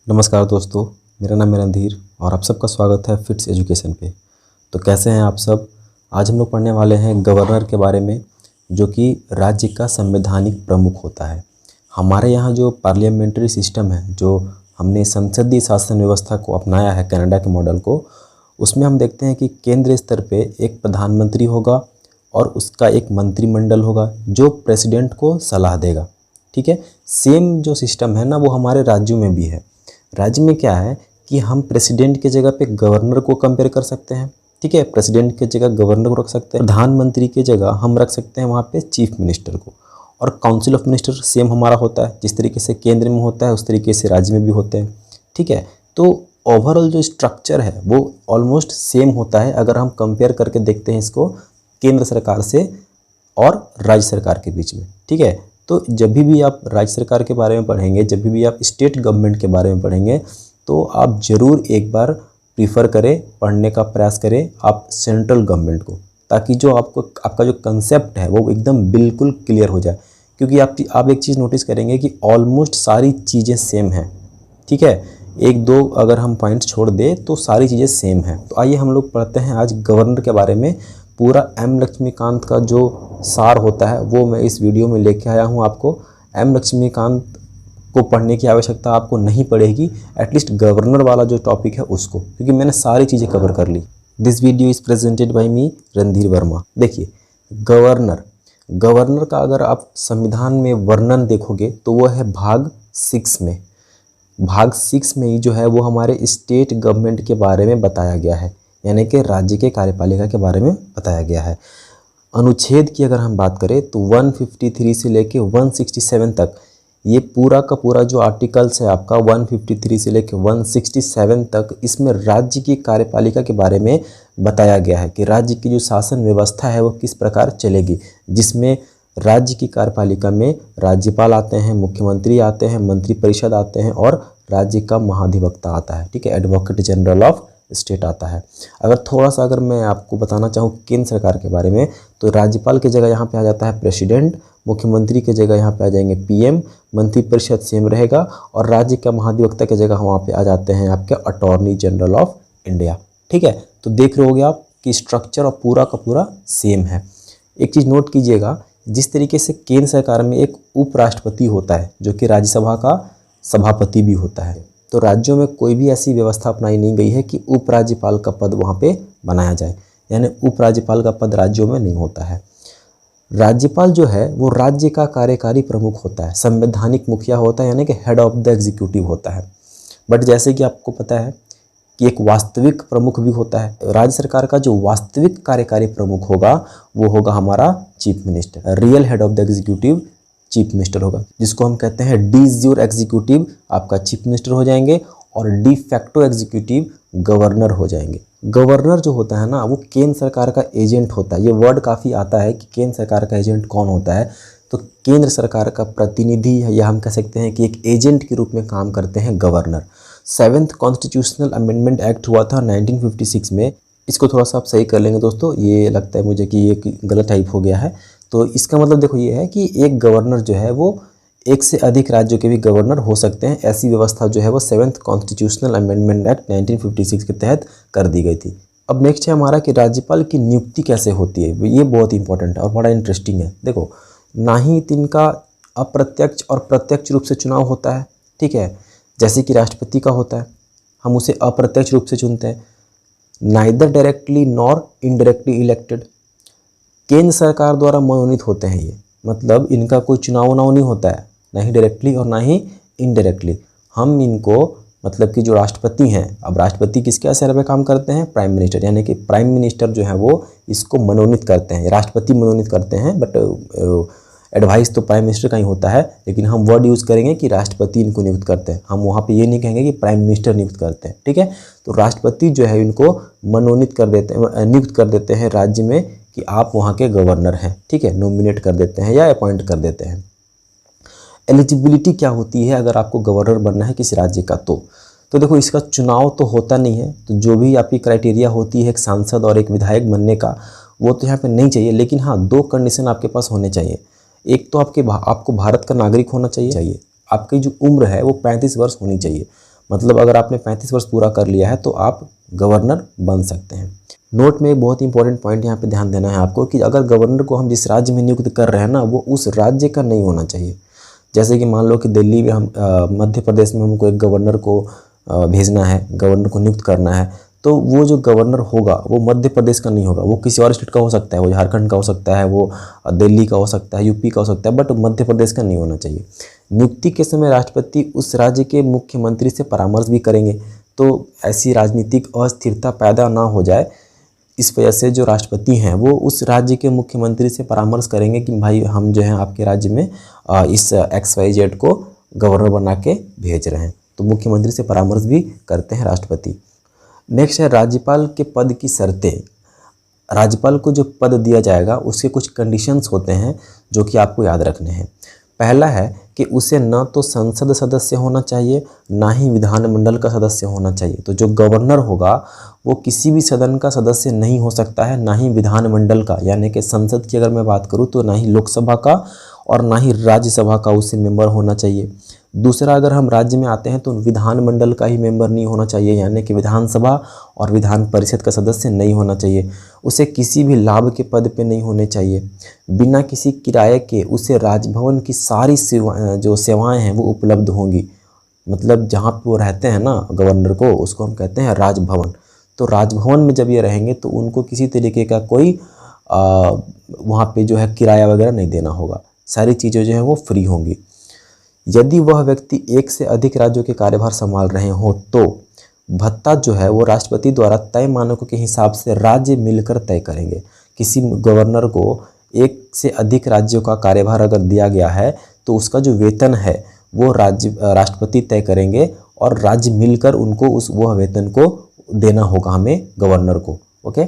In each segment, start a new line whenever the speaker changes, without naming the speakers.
नमस्कार दोस्तों, मेरा नाम है रणधीर और आप सबका स्वागत है फिट्स एजुकेशन पे। तो कैसे हैं आप सब। आज हम लोग पढ़ने वाले हैं गवर्नर के बारे में, जो कि राज्य का संवैधानिक प्रमुख होता है। हमारे यहाँ जो पार्लियामेंट्री सिस्टम है, जो हमने संसदीय शासन व्यवस्था को अपनाया है कनाडा के मॉडल को, उसमें हम देखते हैं कि केंद्रीय स्तर पे एक प्रधानमंत्री होगा और उसका एक मंत्रिमंडल होगा जो प्रेसिडेंट को सलाह देगा। ठीक है, सेम जो सिस्टम है ना वो हमारे राज्यों में भी है। राज्य में क्या है कि हम प्रेसिडेंट के जगह पे गवर्नर को कंपेयर कर सकते हैं। ठीक है, प्रेसिडेंट के जगह गवर्नर को रख सकते हैं, प्रधानमंत्री के जगह हम रख सकते हैं वहाँ पे चीफ मिनिस्टर को। और काउंसिल ऑफ मिनिस्टर सेम हमारा होता है, जिस तरीके से केंद्र में होता है उस तरीके से राज्य में भी होते हैं। ठीक है, तो ओवरऑल जो स्ट्रक्चर है वो ऑलमोस्ट सेम होता है अगर हम कंपेयर करके देखते हैं इसको केंद्र सरकार से और राज्य सरकार के बीच में। ठीक है, तो जब भी आप राज्य सरकार के बारे में पढ़ेंगे, जब भी आप स्टेट गवर्नमेंट के बारे में पढ़ेंगे, तो आप ज़रूर एक बार प्रीफर करें, पढ़ने का प्रयास करें आप सेंट्रल गवर्नमेंट को, ताकि जो आपका जो कंसेप्ट है वो एकदम बिल्कुल क्लियर हो जाए। क्योंकि आप एक चीज़ नोटिस करेंगे कि ऑलमोस्ट सारी चीज़ें सेम हैं। ठीक है, एक दो अगर हम पॉइंट्स छोड़ दें तो सारी चीज़ें सेम हैं। तो आइए हम लोग पढ़ते हैं आज गवर्नर के बारे में। पूरा एम लक्ष्मीकांत का जो सार होता है वो मैं इस वीडियो में लेके आया हूँ आपको। एम लक्ष्मीकांत को पढ़ने की आवश्यकता आपको नहीं पड़ेगी, एटलीस्ट गवर्नर वाला जो टॉपिक है उसको, क्योंकि मैंने सारी चीज़ें कवर कर ली। This video is presented by me Randhir Verma. देखिए, गवर्नर का अगर आप संविधान में वर्णन देखोगे तो वो है भाग 6 में। भाग 6 में ही जो है वो हमारे स्टेट गवर्नमेंट के बारे में बताया गया है, यानी कि राज्य के कार्यपालिका के बारे में बताया गया है। अनुच्छेद की अगर हम बात करें तो 153 से लेके 167 तक, ये पूरा का पूरा जो आर्टिकल्स है आपका 153 से लेके 167 तक, इसमें राज्य की कार्यपालिका के बारे में बताया गया है कि राज्य की जो शासन व्यवस्था है वो किस प्रकार चलेगी, जिसमें राज्य की कार्यपालिका में राज्यपाल आते हैं, मुख्यमंत्री आते हैं, मंत्रिपरिषद आते हैं और राज्य का महाधिवक्ता आता है। ठीक है, एडवोकेट जनरल ऑफ स्टेट आता है। अगर मैं आपको बताना चाहूँ केंद्र सरकार के बारे में, तो राज्यपाल की जगह यहाँ पे आ जाता है प्रेसिडेंट, मुख्यमंत्री की जगह यहाँ पे आ जाएंगे पीएम, मंत्रिपरिषद सेम रहेगा और राज्य का महाधिवक्ता की जगह वहाँ पे आ जाते हैं आपके अटॉर्नी जनरल ऑफ इंडिया। ठीक है, तो देख रहे होगे आप कि स्ट्रक्चर और पूरा का पूरा सेम है। एक चीज़ नोट कीजिएगा, जिस तरीके से केंद्र सरकार में एक उपराष्ट्रपति होता है जो कि राज्यसभा का सभापति भी होता है, तो राज्यों में कोई भी ऐसी व्यवस्था अपनाई नहीं गई है कि उपराज्यपाल का पद वहाँ पे बनाया जाए, यानी उपराज्यपाल का पद राज्यों में नहीं होता है। राज्यपाल जो है वो राज्य का कार्यकारी प्रमुख होता है, संवैधानिक मुखिया होता है, यानी कि हेड ऑफ द एग्जीक्यूटिव होता है। बट जैसे कि आपको पता है कि एक वास्तविक प्रमुख भी होता है। राज्य सरकार का जो वास्तविक कार्यकारी प्रमुख होगा वो होगा हमारा chief minister. Real head of the executive chief minister होगा, जिसको हम कहते हैं डी ज़्यूर एग्जीक्यूटिव आपका चीफ मिनिस्टर हो जाएंगे और डी फैक्टो एग्जीक्यूटिव गवर्नर हो जाएंगे। गवर्नर जो होता है ना वो केंद्र सरकार का एजेंट होता है। ये वर्ड काफ़ी आता है कि केंद्र सरकार का एजेंट कौन होता है, तो केंद्र सरकार का प्रतिनिधि या हम कह सकते हैं कि एक एजेंट के रूप में काम करते हैं governor. 7th constitutional amendment act हुआ था 1956 में। इसको थोड़ा सा आप सही कर लेंगे दोस्तों, ये लगता है मुझे कि ये गलत टाइप हो गया है। तो इसका मतलब देखो ये है कि एक गवर्नर जो है वो एक से अधिक राज्यों के भी गवर्नर हो सकते हैं। ऐसी व्यवस्था जो है वो 7th कॉन्स्टिट्यूशनल अमेंडमेंट एक्ट 1956 के तहत कर दी गई थी। अब नेक्स्ट है हमारा कि राज्यपाल की नियुक्ति कैसे होती है। ये बहुत इंपॉर्टेंट है और बड़ा इंटरेस्टिंग है। देखो, ना ही इनका अप्रत्यक्ष और प्रत्यक्ष रूप से चुनाव होता है। ठीक है, जैसे कि राष्ट्रपति का होता है, हम उसे अप्रत्यक्ष रूप से चुनते हैं। Neither directly nor indirectly elected, केंद्र सरकार द्वारा मनोनीत होते हैं ये, मतलब इनका कोई चुनाव नहीं होता है, ना ही डायरेक्टली और ना ही इनडायरेक्टली। हम इनको मतलब कि जो राष्ट्रपति हैं, अब राष्ट्रपति किसके असर पे काम करते हैं, प्राइम मिनिस्टर, यानी कि प्राइम मिनिस्टर जो है वो इसको मनोनीत करते हैं। राष्ट्रपति मनोनीत करते हैं बट एडवाइस तो प्राइम मिनिस्टर का ही होता है, लेकिन हम वर्ड यूज़ करेंगे कि राष्ट्रपति इनको नियुक्त करते हैं। हम वहाँ पे ये नहीं कहेंगे कि प्राइम मिनिस्टर नियुक्त करते हैं। ठीक है, तो राष्ट्रपति जो है इनको मनोनीत कर देते हैं, नियुक्त कर देते हैं राज्य में कि आप वहाँ के गवर्नर हैं। ठीक है, नॉमिनेट कर देते हैं या अपॉइंट कर देते हैं। एलिजिबिलिटी क्या होती है अगर आपको गवर्नर बनना है किसी राज्य का, तो देखो इसका चुनाव तो होता नहीं है, तो जो भी आपकी क्राइटेरिया होती है एक सांसद और एक विधायक बनने का, वो तो यहाँ पे नहीं चाहिए। लेकिन हाँ, 2 कंडीशन आपके पास होने चाहिए। एक तो आपको भारत का नागरिक होना चाहिए, आपकी जो उम्र है वो 35 वर्ष होनी चाहिए। मतलब अगर आपने 35 वर्ष पूरा कर लिया है तो आप गवर्नर बन सकते हैं। नोट में एक बहुत इंपॉर्टेंट पॉइंट यहाँ पे ध्यान देना है आपको कि अगर गवर्नर को हम जिस राज्य में नियुक्त कर रहे हैं ना, वो उस राज्य का नहीं होना चाहिए। जैसे कि मान लो कि दिल्ली में हम मध्य प्रदेश में हमको एक गवर्नर को भेजना है, गवर्नर को नियुक्त करना है, तो वो जो गवर्नर होगा वो मध्य प्रदेश का नहीं होगा, वो किसी और स्टेट का हो सकता है, वो झारखंड का हो सकता है, वो दिल्ली का हो सकता है, यूपी का हो सकता है, बट मध्य प्रदेश का नहीं होना चाहिए। नियुक्ति के समय राष्ट्रपति उस राज्य के मुख्यमंत्री से परामर्श भी करेंगे, तो ऐसी राजनीतिक अस्थिरता पैदा ना हो जाए, इस वजह से जो राष्ट्रपति हैं वो उस राज्य के मुख्यमंत्री से परामर्श करेंगे कि भाई हम जो है आपके राज्य में इस XYZ को गवर्नर बना के भेज रहे हैं, तो मुख्यमंत्री से परामर्श भी करते हैं राष्ट्रपति। नेक्स्ट है राज्यपाल के पद की शर्तें। राज्यपाल को जो पद दिया जाएगा उसके कुछ कंडीशंस होते हैं जो कि आपको याद रखने हैं। पहला है कि उसे न तो संसद सदस्य होना चाहिए, ना ही विधानमंडल का सदस्य होना चाहिए। तो जो गवर्नर होगा वो किसी भी सदन का सदस्य नहीं हो सकता है, ना ही विधानमंडल का, यानी कि संसद की अगर मैं बात करूँ तो ना ही लोकसभा का और ना ही राज्यसभा का उसे मेंबर होना चाहिए। दूसरा, अगर हम राज्य में आते हैं तो विधानमंडल का ही मेंबर नहीं होना चाहिए, यानी कि विधानसभा और विधान परिषद का सदस्य नहीं होना चाहिए। उसे किसी भी लाभ के पद पे नहीं होने चाहिए। बिना किसी किराए के उसे राजभवन की सारी जो सेवाएं हैं वो उपलब्ध होंगी। मतलब जहाँ पे वो रहते हैं ना गवर्नर को, उसको हम कहते हैं राजभवन। तो राजभवन में जब ये रहेंगे तो उनको किसी तरीके का कोई वहाँ पे जो है किराया वगैरह नहीं देना होगा, सारी चीज़ें जो है वो फ्री होंगी। यदि वह व्यक्ति एक से अधिक राज्यों के कार्यभार संभाल रहे हों तो भत्ता जो है वो राष्ट्रपति द्वारा तय मानकों के हिसाब से राज्य मिलकर तय करेंगे। किसी गवर्नर को एक से अधिक राज्यों का कार्यभार अगर दिया गया है तो उसका जो वेतन है वो राष्ट्रपति तय करेंगे और राज्य मिलकर उनको वह वेतन को देना होगा हमें गवर्नर को। ओके,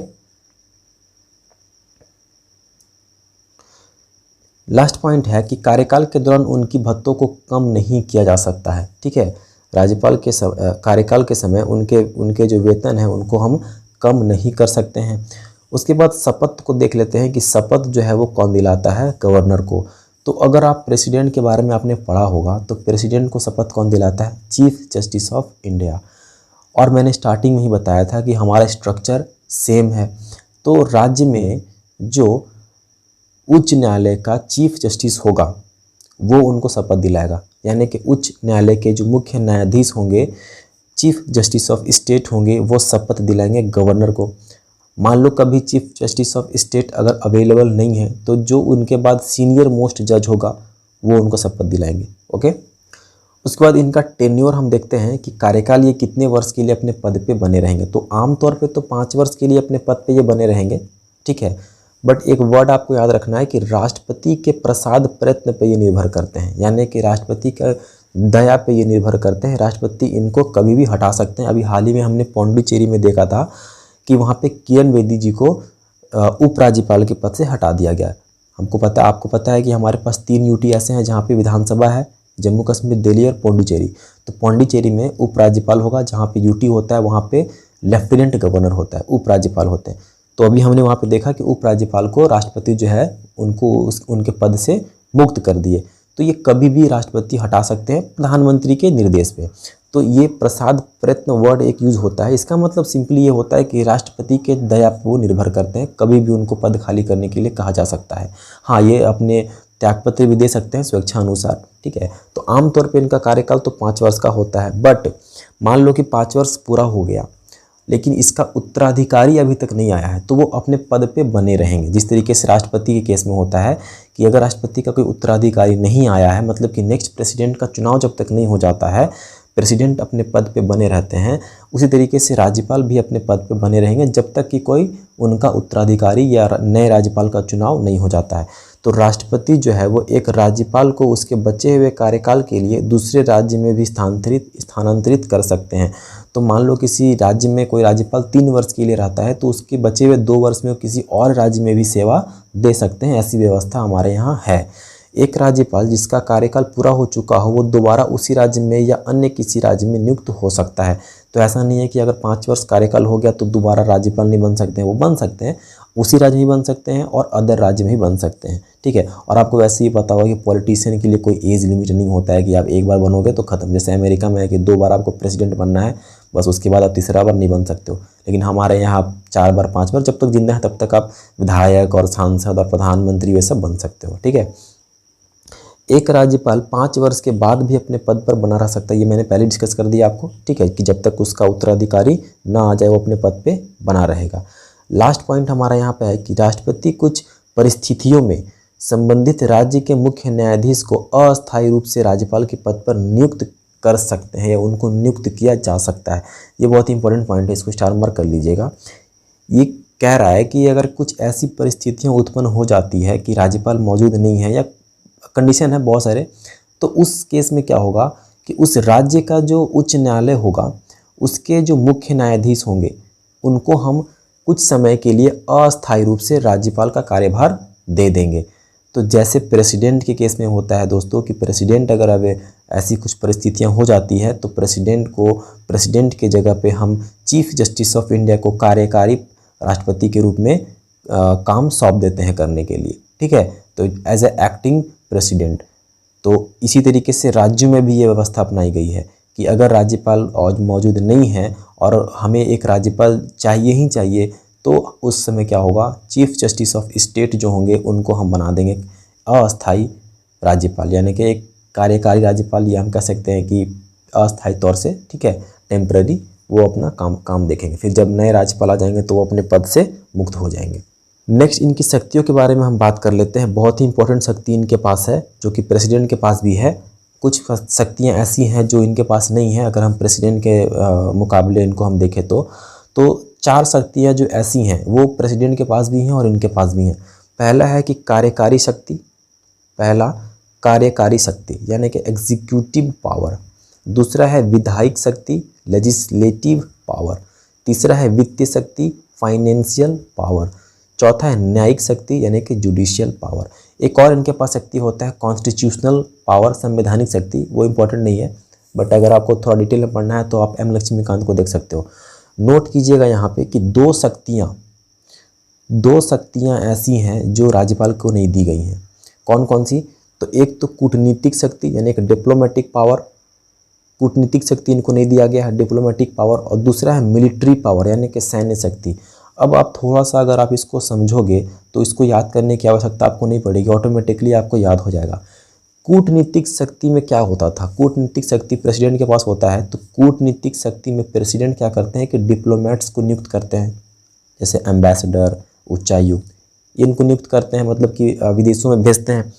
लास्ट पॉइंट है कि कार्यकाल के दौरान उनकी भत्तों को कम नहीं किया जा सकता है। ठीक है, राज्यपाल के कार्यकाल के समय उनके जो वेतन है उनको हम कम नहीं कर सकते हैं। उसके बाद शपथ को देख लेते हैं कि शपथ जो है वो कौन दिलाता है, गवर्नर को। तो अगर आप प्रेसिडेंट के बारे में आपने पढ़ा होगा तो प्रेसिडेंट को शपथ कौन दिलाता है, चीफ जस्टिस ऑफ इंडिया। और मैंने स्टार्टिंग में ही बताया था कि हमारा स्ट्रक्चर सेम है। तो राज्य में जो उच्च न्यायालय का चीफ जस्टिस होगा वो उनको शपथ दिलाएगा, यानी कि उच्च न्यायालय के जो मुख्य न्यायाधीश होंगे, चीफ जस्टिस ऑफ स्टेट होंगे, वो शपथ दिलाएंगे गवर्नर को। मान लो कभी चीफ जस्टिस ऑफ स्टेट अगर अवेलेबल नहीं है तो जो उनके बाद सीनियर मोस्ट जज होगा वो उनको शपथ दिलाएंगे। ओके, उसके बाद इनका टेन्योर हम देखते हैं कि कार्यकाल ये कितने वर्ष के लिए अपने पद पे बने रहेंगे। तो आमतौर पे तो 5 वर्ष के लिए अपने पद पे ये बने रहेंगे। ठीक है, बट एक वर्ड आपको याद रखना है कि राष्ट्रपति के प्रसाद प्रयत्न पे ये निर्भर करते हैं, यानी कि राष्ट्रपति का दया पे ये निर्भर करते हैं। राष्ट्रपति इनको कभी भी हटा सकते हैं। अभी हाल ही में हमने पौंडीचेरी में देखा था कि वहाँ पे किरण बेदी जी को उपराज्यपाल के पद से हटा दिया गया। आपको पता है कि हमारे पास 3 यूटी ऐसे हैं जहाँ पे विधानसभा है, जम्मू कश्मीर, दिल्ली और पौंडीचेरी। तो पौंडीचेरी में उपराज्यपाल होगा, जहाँ पे यूटी होता है वहाँ पे लेफ्टिनेंट गवर्नर होता है, उपराज्यपाल होते हैं। तो अभी हमने वहाँ पे देखा कि उपराज्यपाल को राष्ट्रपति जो है उनको उनके पद से मुक्त कर दिए। तो ये कभी भी राष्ट्रपति हटा सकते हैं प्रधानमंत्री के निर्देश पे। तो ये प्रसाद प्रयत्न वर्ड एक यूज़ होता है, इसका मतलब सिंपली ये होता है कि राष्ट्रपति के दया पर वो निर्भर करते हैं, कभी भी उनको पद खाली करने के लिए कहा जा सकता है। हाँ, ये अपने त्यागपत्र भी दे सकते हैं स्वेच्छा अनुसार। ठीक है, तो आमतौर पे इनका कार्यकाल तो 5 वर्ष का होता है। बट मान लो कि 5 वर्ष पूरा हो गया लेकिन इसका उत्तराधिकारी अभी तक नहीं आया है तो वो अपने पद पे बने रहेंगे। जिस तरीके से राष्ट्रपति के केस में होता है कि अगर राष्ट्रपति का कोई उत्तराधिकारी नहीं आया है, मतलब कि नेक्स्ट प्रेसिडेंट का चुनाव जब तक नहीं हो जाता है, प्रेसिडेंट अपने पद पे बने रहते हैं, उसी तरीके से राज्यपाल भी अपने पद पे बने रहेंगे जब तक कि कोई उनका उत्तराधिकारी या नए राज्यपाल का चुनाव नहीं हो जाता है। तो राष्ट्रपति जो है वो एक राज्यपाल को उसके बचे हुए कार्यकाल के लिए दूसरे राज्य में भी स्थानांतरित कर सकते हैं। तो मान लो किसी राज्य में कोई राज्यपाल 3 वर्ष के लिए रहता है तो उसके बचे हुए 2 वर्ष में वो किसी और राज्य में भी सेवा दे सकते हैं। ऐसी व्यवस्था हमारे यहाँ है। एक राज्यपाल जिसका कार्यकाल पूरा हो चुका हो वो दोबारा उसी राज्य में या अन्य किसी राज्य में नियुक्त हो सकता है। तो ऐसा नहीं है कि अगर 5 वर्ष कार्यकाल हो गया तो दोबारा राज्यपाल नहीं बन सकते हैं, वो बन सकते हैं। उसी राज्य में भी बन सकते हैं और अदर राज्य में भी बन सकते हैं, ठीक है। और आपको वैसे ही पता होगा कि पॉलिटिशियन के लिए कोई एज लिमिट नहीं होता है कि आप एक बार बनोगे तो ख़त्म। जैसे अमेरिका में है कि 2 बार आपको प्रेसिडेंट बनना है, बस उसके बाद आप तीसरा बार नहीं बन सकते हो। लेकिन हमारे यहाँ आप 4 बार 5 बार जब तक जिंदा है तब तक आप विधायक और सांसद और प्रधानमंत्री ये सब बन सकते हो, ठीक है। एक राज्यपाल 5 वर्ष के बाद भी अपने पद पर बना रह सकता है, ये मैंने पहले डिस्कस कर दिया आपको, ठीक है, कि जब तक उसका उत्तराधिकारी ना आ जाए वो अपने पद पे बना रहेगा। लास्ट पॉइंट हमारा यहाँ पे है कि राष्ट्रपति कुछ परिस्थितियों में संबंधित राज्य के मुख्य न्यायाधीश को अस्थायी रूप से राज्यपाल के पद पर नियुक्त कर सकते हैं या उनको नियुक्त किया जा सकता है। ये बहुत ही इंपॉर्टेंट पॉइंट है, इसको स्टार मार्क कर लीजिएगा। ये कह रहा है कि अगर कुछ ऐसी परिस्थितियाँ उत्पन्न हो जाती है कि राज्यपाल मौजूद नहीं है या कंडीशन है बहुत सारे, तो उस केस में क्या होगा कि उस राज्य का जो उच्च न्यायालय होगा उसके जो मुख्य न्यायाधीश होंगे उनको हम कुछ समय के लिए अस्थायी रूप से राज्यपाल का कार्यभार दे देंगे। तो जैसे प्रेसिडेंट के केस में होता है दोस्तों कि प्रेसिडेंट अगर अब ऐसी कुछ परिस्थितियां हो जाती है तो प्रेसिडेंट के जगह पे हम चीफ जस्टिस ऑफ इंडिया को कार्यकारी राष्ट्रपति के रूप में काम सौंप देते हैं करने के लिए, ठीक है, तो एज ए एक्टिंग प्रेसिडेंट। तो इसी तरीके से राज्यों में भी ये व्यवस्था अपनाई गई है कि अगर राज्यपाल आज मौजूद नहीं है और हमें एक राज्यपाल चाहिए ही चाहिए तो उस समय क्या होगा, चीफ जस्टिस ऑफ स्टेट जो होंगे उनको हम बना देंगे अस्थाई राज्यपाल, यानी कि एक कार्यकारी राज्यपाल, या हम कह सकते हैं कि अस्थायी तौर से, ठीक है, टेम्पररी वो अपना काम देखेंगे। फिर जब नए राज्यपाल आ जाएंगे तो वो अपने पद से मुक्त हो जाएंगे। नेक्स्ट इनकी शक्तियों के बारे में हम बात कर लेते हैं। बहुत ही इंपॉर्टेंट शक्ति इनके पास है जो कि प्रेसिडेंट के पास भी है। कुछ शक्तियां ऐसी हैं जो इनके पास नहीं है। अगर हम प्रेसिडेंट के मुकाबले इनको हम देखें तो 4 शक्तियां जो ऐसी हैं वो प्रेसिडेंट के पास भी हैं और इनके पास भी हैं। पहला है कि कार्यकारी शक्ति, यानी कि एग्जीक्यूटिव पावर। दूसरा है विधायिक शक्ति, लेजिस्लेटिव पावर। तीसरा है वित्तीय शक्ति, फाइनेंशियल पावर। चौथा है न्यायिक शक्ति यानी कि जुडिशियल पावर। एक और इनके पास शक्ति होता है कॉन्स्टिट्यूशनल पावर, संवैधानिक शक्ति, वो इम्पोर्टेंट नहीं है, बट अगर आपको थोड़ा डिटेल में पढ़ना है तो आप एम लक्ष्मीकांत को देख सकते हो। नोट कीजिएगा यहाँ पे कि दो शक्तियाँ ऐसी हैं जो राज्यपाल को नहीं दी गई हैं। कौन कौन सी? तो एक तो कूटनीतिक शक्ति यानी कि डिप्लोमेटिक पावर, कूटनीतिक शक्ति इनको नहीं दिया गया है, डिप्लोमेटिक पावर। और दूसरा है मिलिट्री पावर यानी कि सैन्य शक्ति। अब आप थोड़ा सा अगर आप इसको समझोगे तो इसको याद करने की आवश्यकता आपको नहीं पड़ेगी, ऑटोमेटिकली आपको याद हो जाएगा। कूटनीतिक शक्ति में क्या होता था? कूटनीतिक शक्ति प्रेसिडेंट के पास होता है, तो कूटनीतिक शक्ति में प्रेसिडेंट क्या करते हैं कि डिप्लोमेट्स को नियुक्त करते हैं, जैसे एम्बेसडर, उच्चायुक्त, इनको नियुक्त करते हैं, मतलब कि विदेशों में भेजते हैं।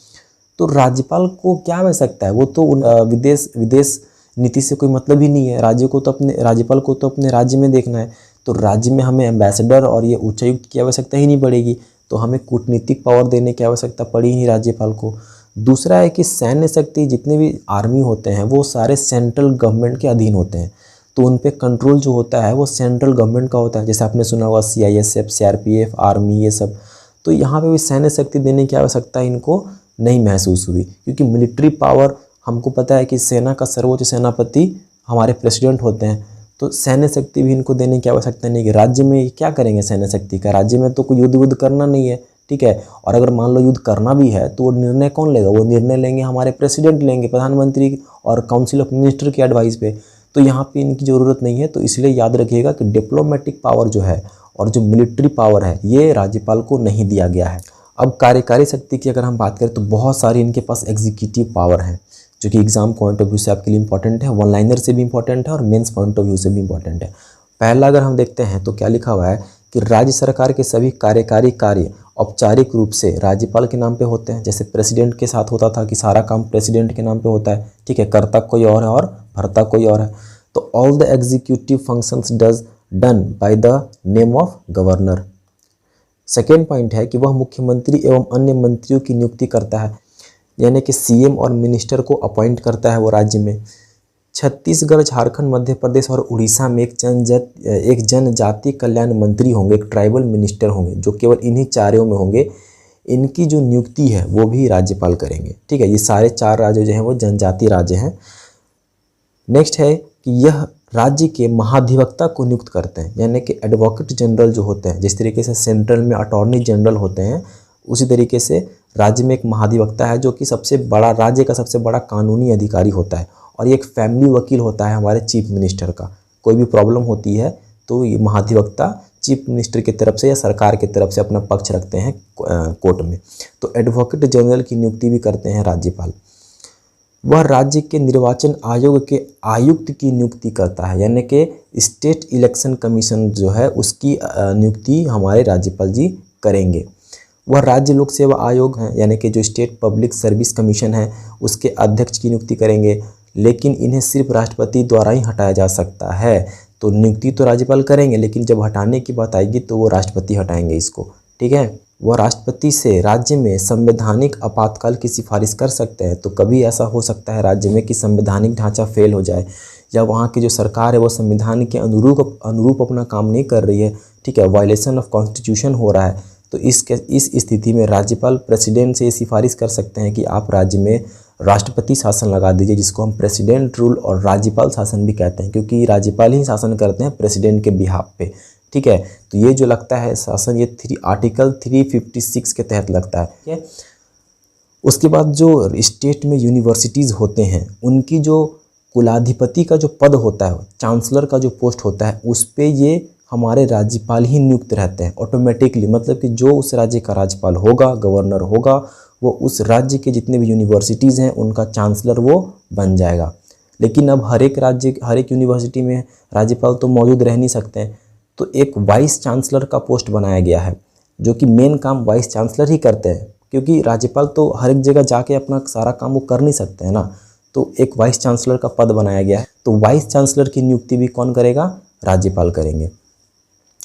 तो राज्यपाल को क्या आवश्यकता है? वो तो विदेश नीति से कोई मतलब ही नहीं है। राज्यपाल को तो अपने राज्य में देखना है, तो राज्य में हमें एम्बेसडर और ये उच्चायुक्त की आवश्यकता ही नहीं पड़ेगी, तो हमें कूटनीतिक पावर देने की आवश्यकता पड़ी ही राज्यपाल को। दूसरा है कि सैन्य शक्ति, जितने भी आर्मी होते हैं वो सारे सेंट्रल गवर्नमेंट के अधीन होते हैं, तो उन पे कंट्रोल जो होता है वो सेंट्रल गवर्नमेंट का होता है। जैसे आपने सुना होगा CISF, CRPF, आर्मी, ये सब। तो यहाँ पे भी सैन्य शक्ति देने की आवश्यकता इनको नहीं महसूस हुई, क्योंकि मिलिट्री पावर हमको पता है कि सेना का सर्वोच्च सेनापति हमारे प्रेसिडेंट होते हैं, तो सैन्य शक्ति भी इनको देने की आवश्यकता नहीं है। राज्य में क्या करेंगे सैन्य शक्ति का? राज्य में तो कोई युद्ध करना नहीं है, ठीक है। और अगर मान लो युद्ध करना भी है तो वो निर्णय कौन लेगा? वो निर्णय लेंगे हमारे प्रेसिडेंट लेंगे, प्रधानमंत्री और काउंसिल ऑफ मिनिस्टर की एडवाइस पे। तो यहाँ पे इनकी ज़रूरत नहीं है। तो इसलिए याद रखिएगा कि डिप्लोमेटिक पावर जो है और जो मिलिट्री पावर है ये राज्यपाल को नहीं दिया गया है। अब कार्यकारी शक्ति की अगर हम बात करें तो बहुत सारी इनके पास एग्जीक्यूटिव पावर है, जो कि एग्जाम पॉइंट ऑफ व्यू से आपके लिए इंपॉर्टेंट है, वन लाइनर से भी इंपॉर्टेंट है और मेंस पॉइंट ऑफ व्यू से भी इंपॉर्टेंट है। पहला अगर हम देखते हैं तो क्या लिखा हुआ है कि राज्य सरकार के सभी कार्यकारी कार्य औपचारिक रूप से राज्यपाल के नाम पे होते हैं। जैसे प्रेसिडेंट के साथ होता था कि सारा काम प्रेसिडेंट के नाम पे होता है, ठीक है, करता कोई और है और भरता कोई और है। तो all the executive functions done by the name of governor. Second point है कि वह मुख्यमंत्री एवं अन्य मंत्रियों की नियुक्ति करता है, यानी कि CM और मिनिस्टर को अपॉइंट करता है वो राज्य में। छत्तीसगढ़, झारखंड, मध्य प्रदेश और उड़ीसा में एक जनजाति कल्याण मंत्री होंगे, एक ट्राइबल मिनिस्टर होंगे, जो केवल इन्हीं चारों में होंगे। इनकी जो नियुक्ति है वो भी राज्यपाल करेंगे, ठीक है। ये सारे 4 राज्य जो हैं वो जनजाति राज्य हैं। नेक्स्ट है कि यह राज्य के महाधिवक्ता को नियुक्त करते हैं, यानी कि एडवोकेट जनरल जो होते हैं, जिस तरीके से सेंट्रल में अटॉर्नी जनरल होते हैं, उसी तरीके से राज्य में एक महाधिवक्ता है जो कि सबसे बड़ा, राज्य का सबसे बड़ा कानूनी अधिकारी होता है। और ये एक फैमिली वकील होता है हमारे चीफ मिनिस्टर का। कोई भी प्रॉब्लम होती है तो ये महाधिवक्ता चीफ मिनिस्टर की तरफ से या सरकार की तरफ से अपना पक्ष रखते हैं कोर्ट में। तो एडवोकेट जनरल की नियुक्ति भी करते हैं राज्यपाल। वह राज्य के निर्वाचन आयोग के आयुक्त की नियुक्ति करता है, यानी कि स्टेट इलेक्शन कमीशन जो है उसकी नियुक्ति हमारे राज्यपाल जी करेंगे। वह राज्य लोक सेवा आयोग है, यानी कि जो स्टेट पब्लिक सर्विस कमीशन है उसके अध्यक्ष की नियुक्ति करेंगे, लेकिन इन्हें सिर्फ राष्ट्रपति द्वारा ही हटाया जा सकता है। तो नियुक्ति तो राज्यपाल करेंगे, लेकिन जब हटाने की बात आएगी तो वो राष्ट्रपति हटाएंगे इसको, ठीक है। वह राष्ट्रपति से राज्य में संवैधानिक आपातकाल की सिफारिश कर सकते हैं। तो कभी ऐसा हो सकता है राज्य में कि संवैधानिक ढांचा फेल हो जाए या वहाँ की जो सरकार है वो संविधान के अनुरूप अपना काम नहीं कर रही है, ठीक है, वायलेशन ऑफ कॉन्स्टिट्यूशन हो रहा है। तो इस स्थिति में राज्यपाल प्रेसिडेंट से ये सिफारिश कर सकते हैं कि आप राज्य में राष्ट्रपति शासन लगा दीजिए, जिसको हम प्रेसिडेंट रूल और राज्यपाल शासन भी कहते हैं, क्योंकि राज्यपाल ही शासन करते हैं प्रेसिडेंट के बिहाफ पे, ठीक है। तो ये जो लगता है शासन, ये आर्टिकल 356 के तहत लगता है, ठीक है। उसके बाद जो स्टेट में यूनिवर्सिटीज़ होते हैं उनकी जो कुलाधिपति का जो पद होता है, चांसलर का जो पोस्ट होता है, उस पे ये हमारे राज्यपाल ही नियुक्त रहते हैं ऑटोमेटिकली। मतलब कि जो उस राज्य का राज्यपाल होगा, गवर्नर होगा, वो उस राज्य के जितने भी यूनिवर्सिटीज़ हैं उनका चांसलर वो बन जाएगा। लेकिन अब हर एक यूनिवर्सिटी में राज्यपाल तो मौजूद रह नहीं सकते हैं, तो एक वाइस चांसलर का पोस्ट बनाया गया है, जो कि मेन काम वाइस चांसलर ही करते हैं, क्योंकि राज्यपाल तो हर एक जगह जाके अपना सारा काम वो कर नहीं सकते हैं ना। तो एक वाइस चांसलर का पद बनाया गया है। तो वाइस चांसलर की नियुक्ति भी कौन करेगा? राज्यपाल करेंगे।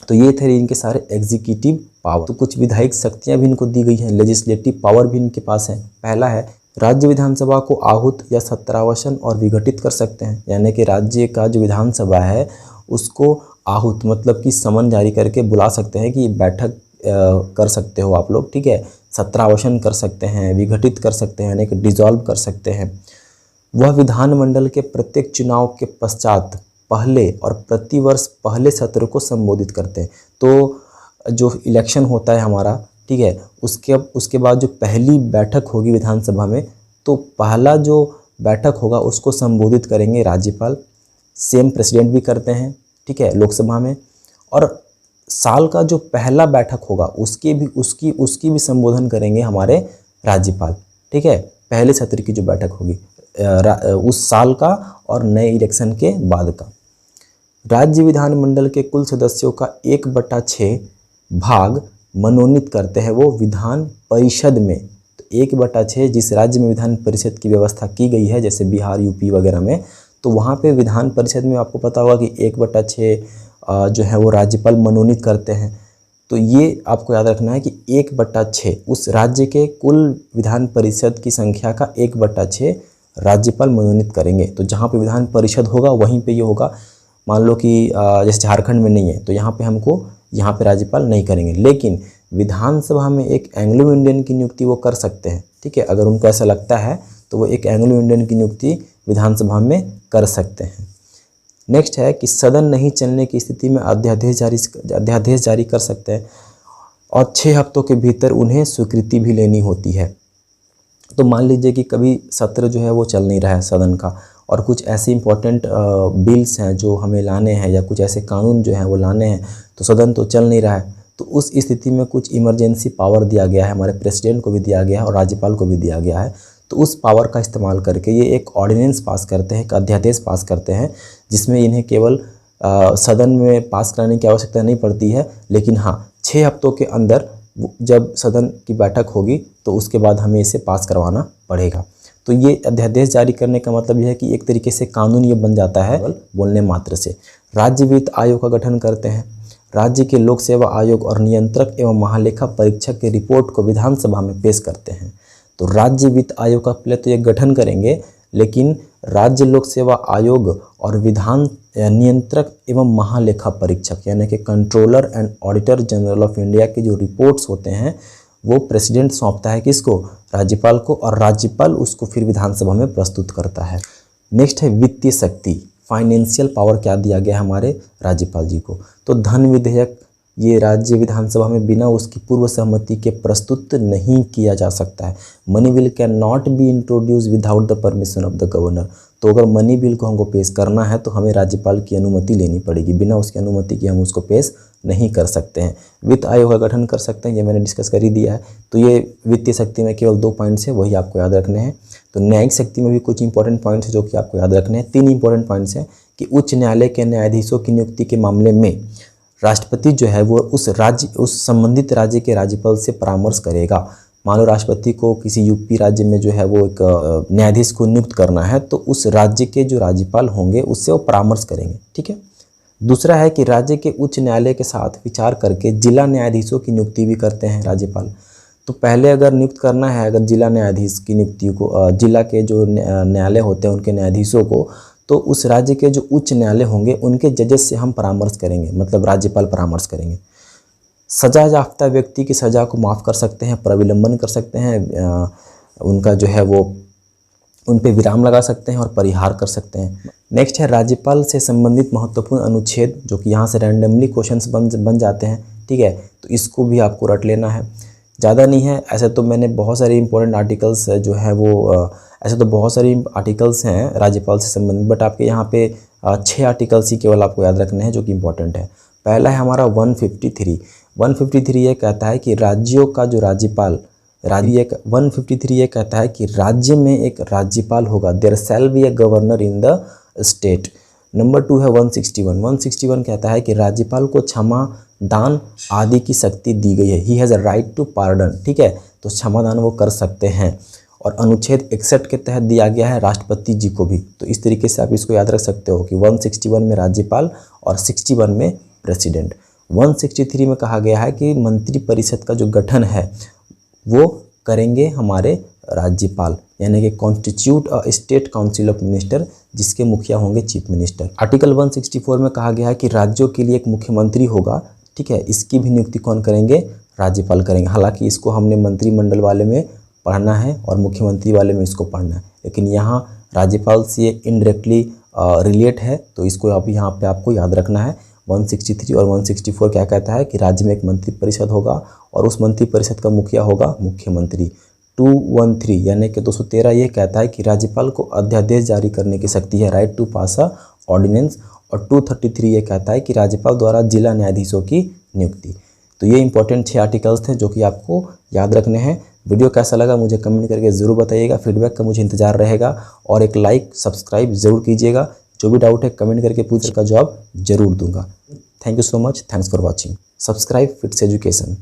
तो ये थे इनके सारे एग्जीक्यूटिव पावर। तो कुछ विधायिक शक्तियाँ भी इनको दी गई हैं, लेजिस्लेटिव पावर भी इनके पास है। पहला है, राज्य विधानसभा को आहूत या सत्रावसन और विघटित कर सकते हैं, यानी कि राज्य का जो विधानसभा है उसको आहूत मतलब कि समन जारी करके बुला सकते हैं कि बैठक कर सकते हो आप लोग, ठीक है। सत्रावसन कर सकते हैं, विघटित कर सकते हैं, यानी कि डिसॉल्व कर सकते हैं। वह विधानमंडल के प्रत्येक चुनाव के पश्चात पहले और प्रतिवर्ष पहले सत्र को संबोधित करते हैं। तो जो इलेक्शन होता है हमारा, ठीक है, उसके बाद जो पहली बैठक होगी विधानसभा में, तो पहला जो बैठक होगा उसको संबोधित करेंगे राज्यपाल। सेम प्रेसिडेंट भी करते हैं, ठीक है, लोकसभा में। और साल का जो पहला बैठक होगा उसकी भी संबोधन करेंगे हमारे राज्यपाल, ठीक है। पहले सत्र की जो बैठक होगी उस साल का और नए इलेक्शन के बाद का। राज्य विधानमंडल के कुल सदस्यों का 1/6 भाग मनोनीत करते हैं वो विधान परिषद में। तो 1/6 जिस राज्य में विधान परिषद की व्यवस्था की गई है, जैसे बिहार, यूपी वगैरह में, तो वहाँ पे विधान परिषद में आपको पता होगा कि 1/6 जो है वो राज्यपाल मनोनीत करते हैं। तो ये आपको याद रखना है कि 1/6 उस राज्य के कुल विधान परिषद की संख्या का 1/6 राज्यपाल मनोनीत करेंगे। तो जहाँ पे विधान परिषद होगा वहीं पे ये होगा। मान लो कि जैसे झारखंड में नहीं है तो यहाँ पे राज्यपाल नहीं करेंगे, लेकिन विधानसभा में एक एंग्लो इंडियन की नियुक्ति वो कर सकते हैं, ठीक है। अगर उनको ऐसा लगता है तो वो एक एंग्लो इंडियन की नियुक्ति विधानसभा में कर सकते हैं। नेक्स्ट है कि सदन नहीं चलने की स्थिति में अध्यादेश जारी कर सकते हैं और 6 हफ्तों के भीतर उन्हें स्वीकृति भी लेनी होती है। तो मान लीजिए कि कभी सत्र जो है वो चल नहीं रहा है सदन का, और कुछ ऐसे इंपॉर्टेंट बिल्स हैं जो हमें लाने हैं या कुछ ऐसे कानून जो हैं वो लाने हैं, तो सदन तो चल नहीं रहा है। तो उस स्थिति में कुछ इमरजेंसी पावर दिया गया है, हमारे प्रेसिडेंट को भी दिया गया है और राज्यपाल को भी दिया गया है। तो उस पावर का इस्तेमाल करके ये एक ऑर्डिनेंस पास करते हैं, एक अध्यादेश पास करते हैं, जिसमें इन्हें केवल सदन में पास कराने की आवश्यकता नहीं पड़ती है, लेकिन हाँ 6 हफ्तों के अंदर जब सदन की बैठक होगी तो उसके बाद हमें इसे पास करवाना पड़ेगा। तो ये अध्यादेश जारी करने का मतलब यह है कि एक तरीके से कानून ये बन जाता है बोलने मात्र से। राज्य वित्त आयोग का गठन करते हैं। राज्य के लोक सेवा आयोग और नियंत्रक एवं महालेखा परीक्षक के रिपोर्ट को विधानसभा में पेश करते हैं। तो राज्य वित्त आयोग का पहले तो ये गठन करेंगे, लेकिन राज्य लोक सेवा आयोग और विधान नियंत्रक एवं महालेखा परीक्षक यानी कि controller and auditor general of India के जो रिपोर्ट्स होते हैं वो प्रेसिडेंट सौंपता है किसको? राज्यपाल को, और राज्यपाल उसको फिर विधानसभा में प्रस्तुत करता है। नेक्स्ट है वित्तीय शक्ति। फाइनेंशियल पावर क्या दिया गया है हमारे राज्यपाल जी को। तो धन विधेयक ये राज्य विधानसभा में बिना उसकी पूर्व सहमति के प्रस्तुत नहीं किया जा सकता है। Money bill can not be introduce without the permission of the governor. तो अगर मनी बिल को हमको पेश करना है तो हमें राज्यपाल की अनुमति लेनी पड़ेगी, बिना उसकी अनुमति के हम उसको पेश नहीं कर सकते हैं। वित्त आयोग का गठन कर सकते हैं, ये मैंने डिस्कस कर ही दिया है। तो ये वित्तीय शक्ति में केवल 2 पॉइंट्स है, वही आपको याद रखने हैं। तो न्यायिक शक्ति में भी कुछ इंपॉर्टेंट पॉइंट्स हैं जो कि आपको याद रखने हैं। 3 इंपॉर्टेंट पॉइंट्स हैं कि उच्च न्यायालय के न्यायाधीशों की नियुक्ति के मामले में राष्ट्रपति जो है वो उस संबंधित राज्य के राज्यपाल से परामर्श करेगा। मान लो राष्ट्रपति को किसी यूपी राज्य में जो है वो एक न्यायाधीश को नियुक्त करना है, तो उस राज्य के जो राज्यपाल होंगे उससे वो परामर्श करेंगे, ठीक है। दूसरा है कि राज्य के उच्च न्यायालय के साथ विचार करके जिला न्यायाधीशों की नियुक्ति भी करते हैं राज्यपाल। तो पहले अगर नियुक्त करना है अगर जिला न्यायाधीश की नियुक्ति को, जिला के जो न्यायालय होते हैं उनके न्यायाधीशों को, तो उस राज्य के जो उच्च न्यायालय होंगे उनके जजेस से हम परामर्श करेंगे, मतलब राज्यपाल परामर्श करेंगे। सजा याफ्ता व्यक्ति की सज़ा को माफ़ कर सकते हैं, प्रविलंबन कर सकते हैं, उनका जो है वो उन पे विराम लगा सकते हैं और परिहार कर सकते हैं। नेक्स्ट है राज्यपाल से संबंधित महत्वपूर्ण अनुच्छेद, जो कि यहाँ से रैंडमली क्वेश्चंस बन जाते हैं, ठीक है। तो इसको भी आपको रट लेना है, ज़्यादा नहीं है। ऐसे तो मैंने बहुत सारे इंपॉर्टेंट आर्टिकल्स जो है वो ऐसे तो बहुत सारी आर्टिकल्स हैं राज्यपाल से संबंधित, बट आपके यहाँ पे 6 आर्टिकल्स ही केवल आपको याद रखने हैं जो कि इम्पोर्टेंट है। पहला है हमारा 153 ये कहता है कि राज्यों का जो राज्यपाल 153 ये कहता है कि राज्य में एक राज्यपाल होगा, there shall be a governor in the state. Number 2 है 161 कहता है कि राज्यपाल को क्षमा दान आदि की शक्ति दी गई है, he has a right to pardon, ठीक है। तो क्षमा दान वो कर सकते हैं। और अनुच्छेद 61 के तहत दिया गया है राष्ट्रपति जी को भी। तो इस तरीके से आप इसको याद रख सकते हो कि 161 में राज्यपाल और 61 में प्रेसिडेंट। 163 में कहा गया है कि मंत्री परिषद का जो गठन है वो करेंगे हमारे राज्यपाल, यानी कि constitute a state council of minister, जिसके मुखिया होंगे चीफ मिनिस्टर। आर्टिकल 164 में कहा गया है कि राज्यों के लिए एक मुख्यमंत्री होगा, ठीक है। इसकी भी नियुक्ति कौन करेंगे? राज्यपाल करेंगे। हालांकि इसको हमने मंत्रिमंडल वाले में पढ़ना है और मुख्यमंत्री वाले में इसको पढ़ना है, लेकिन यहाँ राज्यपाल से ये इनडायरेक्टली रिलेट है, तो इसको आप यहाँ पे आपको याद रखना है। 163 और 164 क्या कहता है कि राज्य में एक मंत्री परिषद होगा और उस मंत्री परिषद का मुखिया होगा मुख्यमंत्री। 213 यानी कि 213 ये कहता है कि राज्यपाल को अध्यादेश जारी करने की शक्ति है, right to pass a ordinance. और 233 ये कहता है कि राज्यपाल द्वारा जिला न्यायाधीशों की नियुक्ति। तो ये इंपॉर्टेंट 6 आर्टिकल्स थे जो कि आपको याद रखने हैं। वीडियो कैसा लगा मुझे कमेंट करके ज़रूर बताइएगा, फीडबैक का मुझे इंतजार रहेगा। और एक लाइक सब्सक्राइब ज़रूर कीजिएगा। जो भी डाउट है कमेंट करके पूछने का जवाब जरूर दूंगा। Thank you so much, thanks for watching. Subscribe fits education.